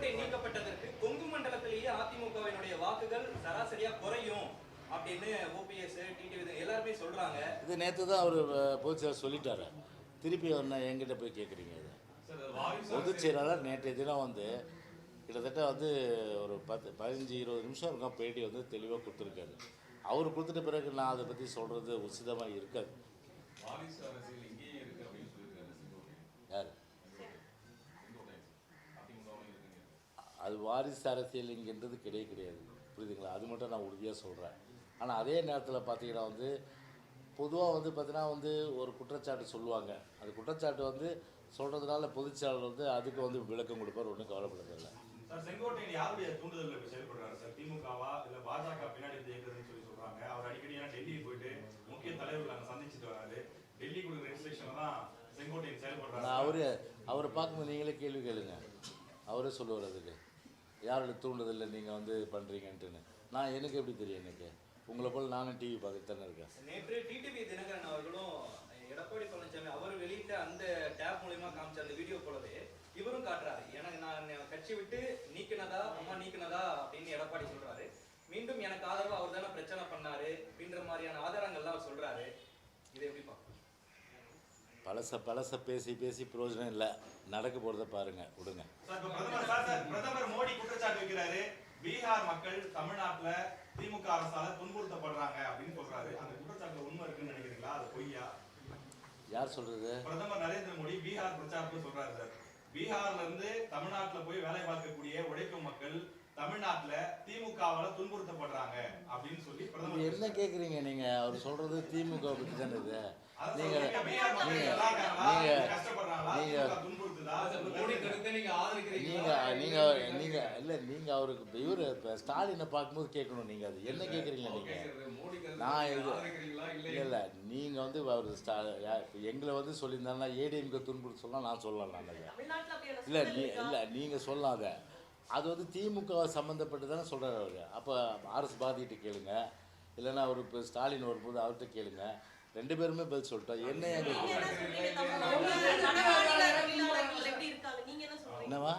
செங்கோட்டை நீக்கப்பட்டதற்கு கொங்கு மண்டலத்திலேயே அதிமுகவினுடைய வாக்குகள் சராசரியா குறையும் அப்படின்னு ஓபிஎஸ் டிடிவி எல்லாருமே சொல்றாங்க. இது நேற்று தான் அவர் பொதுச்செயலாளர் சொல்லிட்டாரு. திருப்பி என்ன என்கிட்ட போய் கேட்குறீங்க? இது பொதுச் செயலாளர் நேற்றைய தினம் வந்து கிட்டத்தட்ட வந்து ஒரு 15-20 நிமிஷம் இருக்கும் பேட்டி வந்து தெளிவாக கொடுத்துருக்காரு. அவர் கொடுத்துட்ட பிறகு நான் அதை பற்றி சொல்கிறது உசிதமாக இருக்காது. யார் அது வாரிசு அரசியல் இங்கன்றது கிடையாது, புரியுதுங்களா? அது மட்டும் நான் உறுதியாக சொல்கிறேன். ஆனால் அதே நேரத்தில் பார்த்தீங்கன்னா வந்து பொதுவாக வந்து பார்த்தீங்கன்னா வந்து ஒரு குற்றச்சாட்டு சொல்லுவாங்க. அது குற்றச்சாட்டு வந்து சொல்கிறதுனால பொதுச்செயலாளர் வந்து அதுக்கு வந்து விளக்கம் கொடுப்பார், ஒன்றும் கவலைப்படுறதில்லை. சார், செங்கோட்டையன் யாருடைய தூண்டுதலில் இப்போ செயல்படுறாரு சார்? திமுகவா இல்லை பாஜக பின்னாடி இயக்குறதுன்னு சொல்லி சொல்கிறாங்க. அவர் அடிக்கடி டெல்லி போயிட்டு முக்கிய தலைவர்கள் அங்கே சந்திச்சுட்டு வராரு. டெல்லி கொடுக்குற ரெஜிஸ்ட்ரேஷனில் தான் செங்கோட்டையன் செயல்படுறாரு. அவரை பார்க்கும்போது நீங்களே கேள்வி கேளுங்க, அவரே சொல்லுவார் அதுக்கு யாரோட தூண்டுதலில் நீங்கள் வந்து பண்ணுறீங்கன்ட்டுன்னு. நான் எனக்கு எப்படி தெரியும்? எனக்கு உங்களை போல் நானும் டிவி பார்த்துட்டு தானே இருக்கேன். நேற்று டிடிவி தினகரன் அவர்களும் எடப்பாடி பழனிசாமி அவர் வெளியிட்ட அந்த டேப் மூலமா காமிச்ச அந்த வீடியோ போலவே இவரும் காட்டுறாரு. எனக்கு நான் கட்சி விட்டு நீக்கினதா அப்படின்னு எடப்பாடி சொல்றாரு. மீண்டும் எனக்கு ஆதரவா அவர் தானே பிரச்சனை பண்ணாரு அப்படின்ற மாதிரியான ஆதாரங்கள்லாம் அவர் சொல்றாரு. இதை எப்படி பார்க்க? பழச பேசி பிரயோஜனம் இல்லை. நடக்க போகிறத பாருங்க, விடுங்க. பிரதமர் மோடி குற்றச்சாட்டு வைக்கிறாரு, பீகார் மக்கள் தமிழ்நாட்டுல திமுக அரசால துன்புறுத்தப்படுறாங்க அப்படின்னு சொல்றாரு. அந்த குற்றச்சாட்டு உண்மை இருக்குன்னு நினைக்கிறீங்களா? அது பொய்யா? யார் சொல்றது? பிரதமர் நரேந்திர மோடி பீகார் பிரச்சாரத்துல சொல்றாரு சார், பீகார்ல இருந்து தமிழ்நாட்டுல போய் வேலை பார்க்கக்கூடிய உழைக்கும் மக்கள் தமிழ்நாட்டுல திமுகவால துன்புறுத்தப்படுறாங்க அப்படின்னு சொல்லி பிரதமர். என்ன கேக்குறீங்க நீங்க? அவர் சொல்றது திமுக பத்தி தானே இது. நீங்க அவருக்கு இவரு ஸ்டாலினை பார்க்கும்போது கேட்கணும். நீங்க அது என்ன கேட்குறீங்க? நீங்க நான் இது இல்லை, நீங்க வந்து அவர் எங்களை வந்து சொல்லியிருந்தாருன்னா ஏடிஎம்கே துன்புறுத்த சொல்லலாம், நான் சொல்லலாம். இல்லை நீங்க சொல்லாத. அது வந்து திமுக சம்மந்தப்பட்டு தானே சொல்கிறார் அவர். அப்போ ஆர்எஸ் பாதிக்கிட்ட கேளுங்க, இல்லைன்னா அவர் இப்போ ஸ்டாலின் வரும்போது அவர்கிட்ட கேளுங்க. 2 பேருமே பதில் சொல்லிட்டோம். என்னவா